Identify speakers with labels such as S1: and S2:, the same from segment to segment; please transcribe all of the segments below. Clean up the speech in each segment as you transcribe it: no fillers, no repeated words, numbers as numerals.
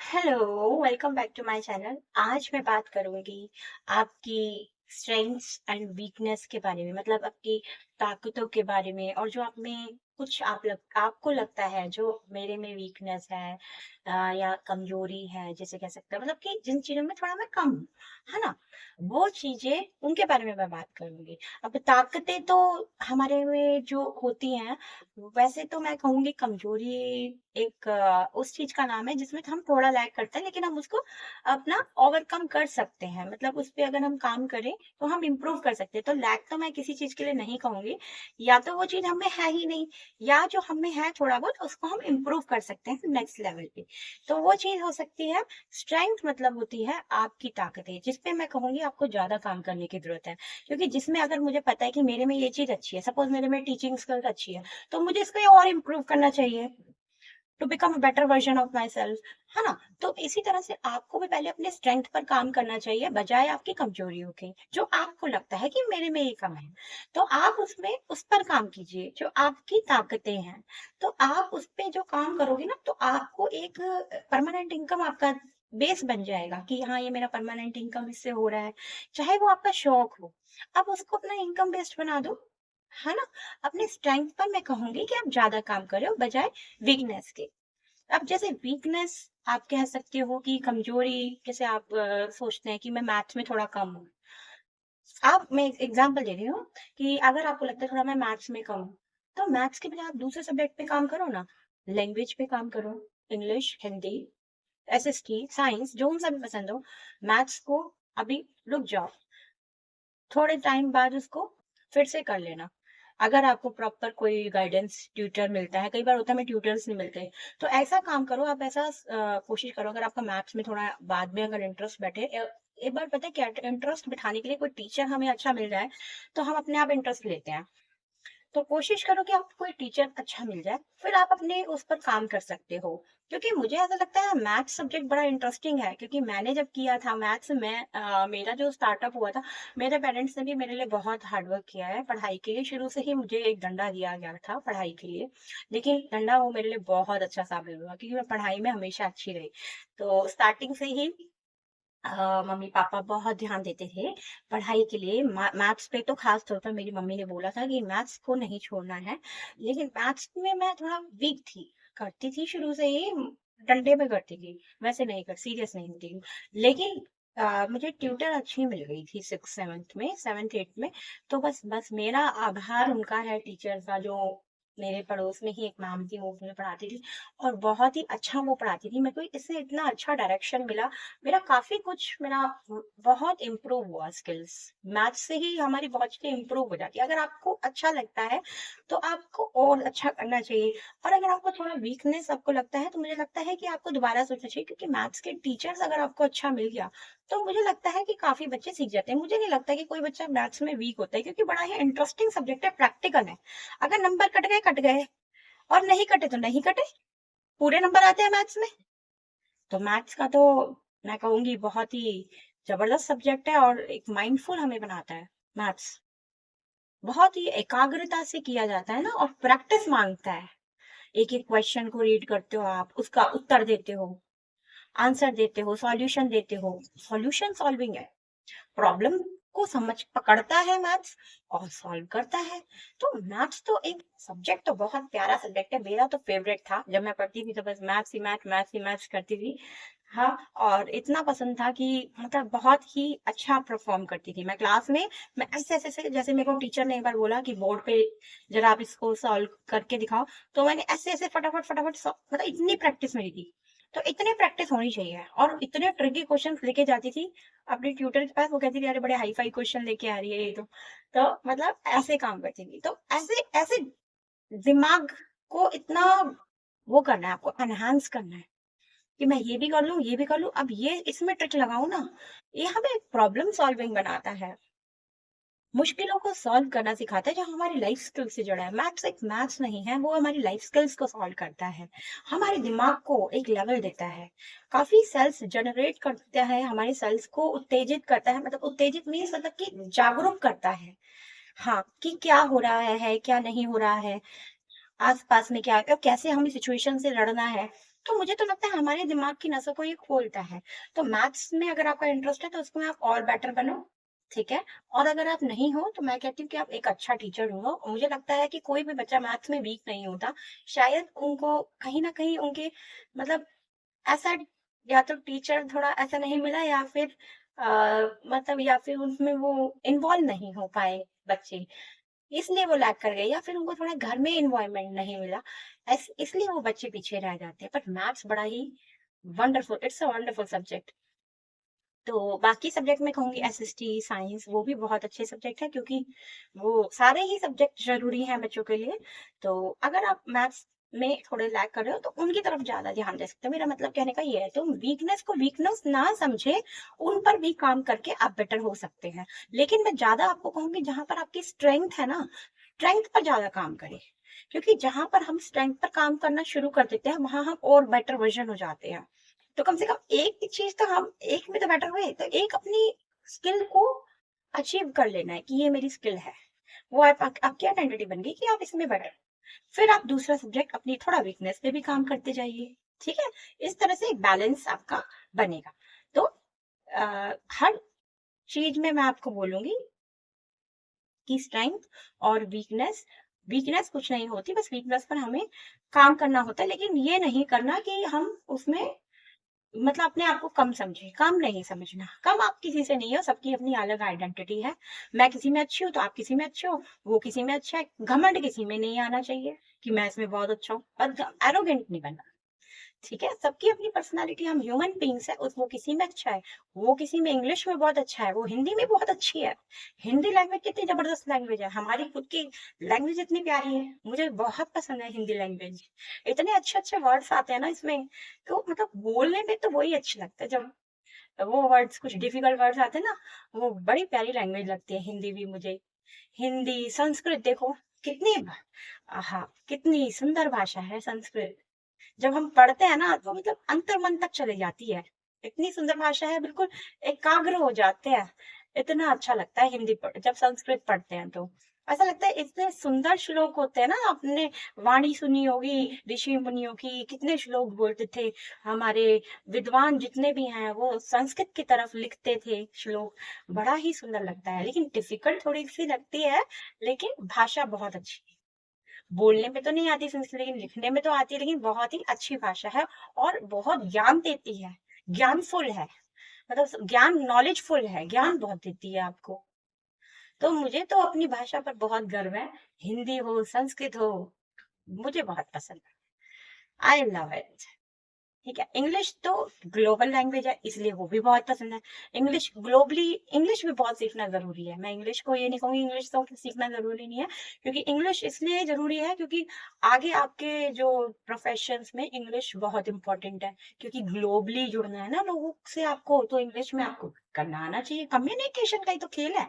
S1: Hello, welcome back to my channel. आज मैं बात करूंगी आपकी स्ट्रेंथ्स एंड वीकनेस के बारे में, मतलब आपकी ताकतों के बारे में, और जो आप में कुछ आपको लगता है जो मेरे में वीकनेस है या कमजोरी है, जैसे कह सकते हैं, मतलब कि जिन चीजों में थोड़ा मैं कम हूँ, है ना। वो चीजें, उनके बारे में मैं बात करूंगी। अब ताकतें तो हमारे में जो होती हैं, वैसे तो मैं कहूंगी कमजोरी एक उस चीज का नाम है जिसमें हम थोड़ा लैग करते हैं, लेकिन हम उसको अपना ओवरकम कर सकते हैं। मतलब उस पे अगर हम काम करें तो हम इम्प्रूव कर सकते हैं। तो लैग तो मैं किसी चीज के लिए नहीं कहूंगी। या तो वो चीज हमें है ही नहीं, या जो हमें है थोड़ा बहुत उसको हम इम्प्रूव कर सकते हैं नेक्स्ट लेवल पे। तो वो चीज हो सकती है स्ट्रेंथ। मतलब होती है आपकी ताकतें, जिसपे मैं कहूंगी आपको ज्यादा काम करने की जरूरत है। क्योंकि जिसमें अगर मुझे पता है कि मेरे में ये चीज अच्छी है, सपोज मेरे में टीचिंग स्किल्स अच्छी है, तो मुझे इसको और इम्प्रूव करना चाहिए to become a better version of myself, है ना। तो इसी तरह से आपको भी पहले अपने स्ट्रेंथ पर काम करना चाहिए, बजाय आपकी कमजोरियों के। जो आपको लगता है कि मेरे में ये कम है, तो आप उसमें उस पर काम कीजिए। जो आपकी ताकतें हैं, तो आप उस पे जो काम करोगे ना, तो आपको एक परमानेंट इनकम, आपका बेस बन जाएगा कि हाँ, ये मेरा परमानेंट इनकम इससे हो रहा है। चाहे वो आपका शौक हो, आप उसको अपना इनकम बेस्ड बना दो, है ना। अपने स्ट्रेंथ पर मैं कहूंगी कि आप ज्यादा काम करो बजाय वीकनेस के। अब जैसे वीकनेस आप कह सकते हो कि कमजोरी, जैसे आप सोचते हैं कि मैं मैथ्स में थोड़ा कम हूँ। आप, मैं एग्जांपल दे रही हूँ कि अगर आपको लगता है थोड़ा मैं मैथ्स में कम हूँ, तो मैथ्स के बजाय आप दूसरे सब्जेक्ट पे काम करो ना। लैंग्वेज पे काम करो, इंग्लिश, हिंदी, एसएसटी, साइंस, जो सा भी पसंद हो। मैथ्स को अभी रुक जाओ, थोड़े टाइम बाद उसको फिर से कर लेना। अगर आपको प्रॉपर कोई गाइडेंस ट्यूटर मिलता है, कई बार होता है हमें ट्यूटर्स नहीं मिलते, तो ऐसा काम करो। आप ऐसा कोशिश करो, अगर आपका मैथ्स में थोड़ा बाद में अगर इंटरेस्ट बैठे, एक बार पता है क्या, इंटरेस्ट बिठाने के लिए कोई टीचर हमें अच्छा मिल जाए, तो हम अपने आप इंटरेस्ट लेते हैं। तो कोशिश करो कि आपको कोई टीचर अच्छा मिल जाए, फिर आप अपने उस पर काम कर सकते हो। क्योंकि मुझे ऐसा लगता है मैथ्स सब्जेक्ट बड़ा इंटरेस्टिंग है, क्योंकि मैंने जब किया था मैथ्स में, मेरा जो स्टार्टअप हुआ था, मेरे पेरेंट्स ने भी मेरे लिए बहुत हार्ड वर्क किया है पढ़ाई के लिए। शुरू से ही मुझे एक डंडा दिया गया था पढ़ाई के लिए, लेकिन डंडा वो मेरे लिए बहुत अच्छा साबित हुआ, क्योंकि मैं पढ़ाई में हमेशा अच्छी रही। तो स्टार्टिंग से ही मम्मी पापा बहुत ध्यान देते थे पढ़ाई के लिए। मैथ्स पे तो खास तौर पर मेरी मम्मी ने बोला था कि मैथ्स को नहीं छोड़ना है। लेकिन मैथ्स में मैं थोड़ा वीक थी, करती थी शुरू से ही, डंडे पे करती थी, वैसे नहीं कर सीरियस नहीं होती हूँ। लेकिन मुझे ट्यूटर अच्छी मिल गई थी सिक्स सेवन्थ में, सेवन्थ एट्थ में। तो बस बस मेरा आभार उनका है, टीचर का। जो मेरे पड़ोस में ही एक मैम थी, वो मुझे पढ़ाती थी, और बहुत ही अच्छा वो पढ़ाती थी। मेरे को इससे इतना अच्छा डायरेक्शन मिला, मेरा काफी कुछ, मेरा बहुत इम्प्रूव हुआ स्किल्स। मैथ्स से ही हमारी बहुत चीजें इम्प्रूव हो जाती है। अगर आपको अच्छा लगता है तो आपको और अच्छा करना चाहिए। और अगर आपको थोड़ा वीकनेस आपको लगता है, तो मुझे लगता है कि आपको दोबारा सोचना चाहिए, क्योंकि मैथ्स के टीचर्स अगर आपको अच्छा मिल गया, तो मुझे लगता है कि काफी बच्चे सीख जाते हैं। मुझे नहीं लगता कि कोई बच्चा मैथ्स में वीक होता है, क्योंकि बड़ा ही इंटरेस्टिंग सब्जेक्ट है, प्रैक्टिकल है। अगर नंबर कट गए कट गए, और नहीं कटे तो नहीं कटे, पूरे नंबर आते हैं मैथ्स में। तो मैथ्स का तो मैं कहूंगी बहुत ही जबरदस्त सब्जेक्ट है, और एक माइंडफुल हमें बनाता है मैथ्स। बहुत ही एकाग्रता से किया जाता है ना, और प्रैक्टिस मांगता है। एक एक क्वेश्चन को रीड करते हो, आप उसका उत्तर देते हो, आंसर देते हो, सॉल्यूशन देते हो। सॉल्यूशन सॉल्विंग है, प्रॉब्लम को समझ पकड़ता है मैथ्स, और सॉल्व करता है। तो मैथ्स तो एक सब्जेक्ट, तो बहुत प्यारा सब्जेक्ट है। मेरा तो फेवरेट था, जब मैं पढ़ती थी तो बस मैथ्स ही मैथ, मैथ्स ही मैथ्स करती थी। हाँ, और इतना पसंद था कि मतलब बहुत ही अच्छा परफॉर्म करती थी मैं क्लास में। मैं ऐसे ऐसे ऐसे, जैसे मेरे को टीचर ने एक बार बोला कि बोर्ड पे जरा आप इसको सॉल्व करके दिखाओ, तो मैंने ऐसे ऐसे फटाफट फटाफट मतलब इतनी प्रैक्टिस मेरी थी। तो इतनी प्रैक्टिस होनी चाहिए, और इतने ट्रिकी क्वेश्चंस लेके जाती थी अपने ट्यूटर के पास। वो कहती थी अरे बड़े हाई फाई क्वेश्चन लेके आ रही है ये तो मतलब ऐसे काम करती थी। तो ऐसे ऐसे दिमाग को इतना वो करना है, आपको एनहांस करना है कि मैं ये भी कर लूं, ये भी कर लूं, अब ये इसमें ट्रिक लगाऊं ना। ये हमें प्रॉब्लम सॉल्विंग बनाता है, मुश्किलों को सॉल्व करना सिखाता है, जो हमारी लाइफ स्किल से जुड़ा है। मैथ्स एक मैथ्स नहीं है, वो हमारी लाइफ स्किल्स को सॉल्व करता है, हमारे दिमाग को एक लेवल देता है, काफी सेल्स जनरेट करता है, हमारे सेल्स को उत्तेजित करता है। मतलब उत्तेजित मीन्स मतलब कि जागरूक करता है, हाँ, कि क्या हो रहा है क्या नहीं हो रहा है, आस-पास में क्या है और कैसे हमें सिचुएशन से लड़ना है। तो मुझे तो लगता है हमारे दिमाग की नसों को ये खोलता है। तो मैथ्स में अगर आपका इंटरेस्ट है तो उसमें आप और बेटर बनो, ठीक है? और अगर आप नहीं हो तो मैं कहती हूँ कि आप एक अच्छा टीचर ढूँढो। और मुझे लगता है कि कोई भी बच्चा मैथ्स में वीक नहीं होता। शायद उनको कहीं न कहीं उनके मतलब ऐसा या तो टीचर थोड़ा ऐसा नहीं मिला या फिर मतलब या फिर उनमें वो इन्वॉल्व नहीं हो पाए बच्चे, इसलिए वो लैग कर गए या फिर उनको थोड़ा घर में एनवायरनमेंट नहीं मिला। इसलिए वो बच्चे पीछे रह जाते हैं। बट मैथ्स बड़ा ही wonderful, it's a wonderful subject. तो बाकी सब्जेक्ट में कहूँगी एसएसटी, साइंस वो भी बहुत अच्छे सब्जेक्ट है क्योंकि वो सारे ही सब्जेक्ट ज़रूरी हैं बच्चों के लिए। तो अगर आप मैथ्स में थोड़े लैग कर रहे हो तो उनकी तरफ ज़्यादा ध्यान दे सकते हो। मेरा मतलब कहने का ये है तुम वीकनेस को वीकनेस ना समझे, उन पर भी काम करके आप बेटर हो सकते हैं। लेकिन मैं ज़्यादा आपको कहूँगी जहाँ पर आपकी स्ट्रेंथ है ना, स्ट्रेंथ पर ज़्यादा काम करें। क्योंकि जहाँ पर हम स्ट्रेंथ पर काम करना शुरू कर देते हैं, वहाँ हम और बेटर वर्ज़न हो जाते हैं। तो कम से कम एक चीज तो हम एक में तो बेटर हुए, तो एक अपनी स्किल को अचीव कर लेना है कि ये मेरी स्किल है। वो आपकी आइडेंटिटी बन गई कि आप इसमें बेटर। फिर आप दूसरा सब्जेक्ट अपनी थोड़ा वीकनेस पे भी काम करते जाइए, ठीक है? इस तरह से एक बैलेंस आपका बनेगा। तो हर चीज में मैं आपको बोलूंगी कि स्ट्रेंथ और वीकनेस, वीकनेस कुछ नहीं होती, बस वीकनेस पर हमें काम करना होता है। लेकिन ये नहीं करना कि हम उसमें मतलब अपने आप को कम समझें, कम नहीं समझना। कम आप किसी से नहीं हो, सबकी अपनी अलग आइडेंटिटी है। मैं किसी में अच्छी हूँ, तो आप किसी में अच्छे हो, वो किसी में अच्छा है। घमंड किसी में नहीं आना चाहिए कि मैं इसमें बहुत अच्छा हूँ, और एरोगेंट नहीं बनना। ठीक है? सबकी अपनी पर्सनैलिटी, हम ह्यूमन बीइंग्स हैं, उस वो किसी में अच्छा है, वो किसी में इंग्लिश में बहुत अच्छा है, वो हिंदी में बहुत अच्छी है। हिंदी लैंग्वेज कितनी ज़बरदस्त लैंग्वेज है, हमारी खुद की लैंग्वेज इतनी प्यारी है, मुझे बहुत पसंद है हिंदी लैंग्वेज। इतने अच्छे-अच्छे वर्ड्स आते हैं ना इसमें, तो मतलब बोलने में तो वही अच्छा लगता है जब वो वर्ड्स कुछ डिफिकल्ट वर्ड्स आते हैं ना, वो बड़ी प्यारी लैंग्वेज लगती है हिंदी भी मुझे। हिंदी, संस्कृत देखो कितनी आहा! कितनी सुंदर भाषा है संस्कृत। जब हम पढ़ते हैं ना तो मतलब अंतर्मन तक चली जाती है। इतनी सुंदर भाषा है, बिल्कुल एकाग्र हो जाते हैं। इतना अच्छा लगता है हिंदी जब संस्कृत पढ़ते हैं तो। ऐसा लगता है इतने सुंदर श्लोक होते हैं ना, आपने वाणी सुनी होगी ऋषि मुनियों की, कितने श्लोक बोलते थे। हमारे विद्वान जितने भी हैं वो संस्कृत की तरफ लिखते थे श्लोक। बड़ा ही सुंदर लगता है, लेकिन डिफिकल्ट थोड़ी सी लगती है, लेकिन भाषा बहुत अच्छी है। बोलने में तो नहीं आती संस्कृत, लेकिन लिखने में तो आती है, लेकिन बहुत ही अच्छी भाषा है और बहुत ज्ञान देती है, ज्ञानफुल है। मतलब ज्ञान नॉलेजफुल है, ज्ञान बहुत देती है आपको। तो मुझे तो अपनी भाषा पर बहुत गर्व है। हिंदी हो, संस्कृत हो, मुझे बहुत पसंद है। I love it. ठीक है, इंग्लिश तो ग्लोबल लैंग्वेज है, इसलिए वो भी बहुत पसंद है। इंग्लिश ग्लोबली, इंग्लिश भी बहुत सीखना जरूरी है। मैं इंग्लिश को ये नहीं कहूंगी इंग्लिश तो सीखना जरूरी नहीं है, क्योंकि इंग्लिश इसलिए जरूरी है क्योंकि आगे आपके जो प्रोफेशंस में इंग्लिश बहुत इंपॉर्टेंट है। क्योंकि ग्लोबली जुड़ना है ना लोगों से आपको, तो इंग्लिश में आपको करना आना चाहिए। कम्युनिकेशन का ही तो खेल है।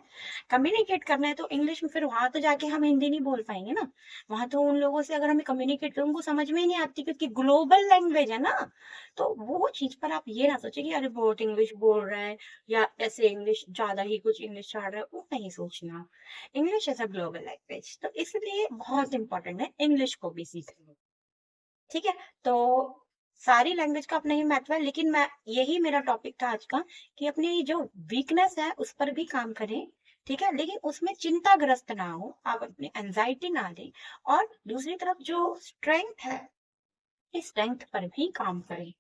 S1: कम्युनिकेट करना है तो इंग्लिश में, फिर वहां तो जाके हम हिंदी नहीं बोल पाएंगे ना। वहां तो उन लोगों से अगर हमें कम्युनिकेट करें, उनको समझ में ही नहीं आती, क्योंकि ग्लोबल लैंग्वेज है ना। तो वो चीज पर आप ये ना सोचे कि अरे बहुत इंग्लिश बोल रहा है या ऐसे इंग्लिश ज्यादा ही कुछ इंग्लिश चढ़ रहा है, वो नहीं सोचना। English as a global language, तो इसलिए बहुत इंपॉर्टेंट है इंग्लिश को भी सीखना। ठीक है? तो सारी लैंग्वेज का अपना ही महत्व है, लेकिन मैं यही मेरा टॉपिक था आज का कि अपनी जो वीकनेस है उस पर भी काम करें। ठीक है, लेकिन उसमें चिंताग्रस्त ना हो, आप अपनी एंजाइटी ना लें। और दूसरी तरफ जो स्ट्रेंथ है, इस स्ट्रेंथ पर भी काम करें।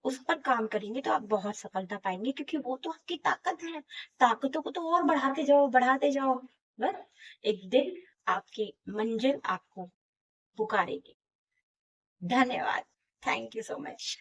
S1: उस पर काम करेंगे तो आप बहुत सफलता पाएंगे, क्योंकि वो तो आपकी ताकत है। ताकतों को तो और बढ़ाते जाओ, बढ़ाते जाओ। बस एक दिन आपकी मंजिल आपको पुकारेगी। धन्यवाद। Thank you so much.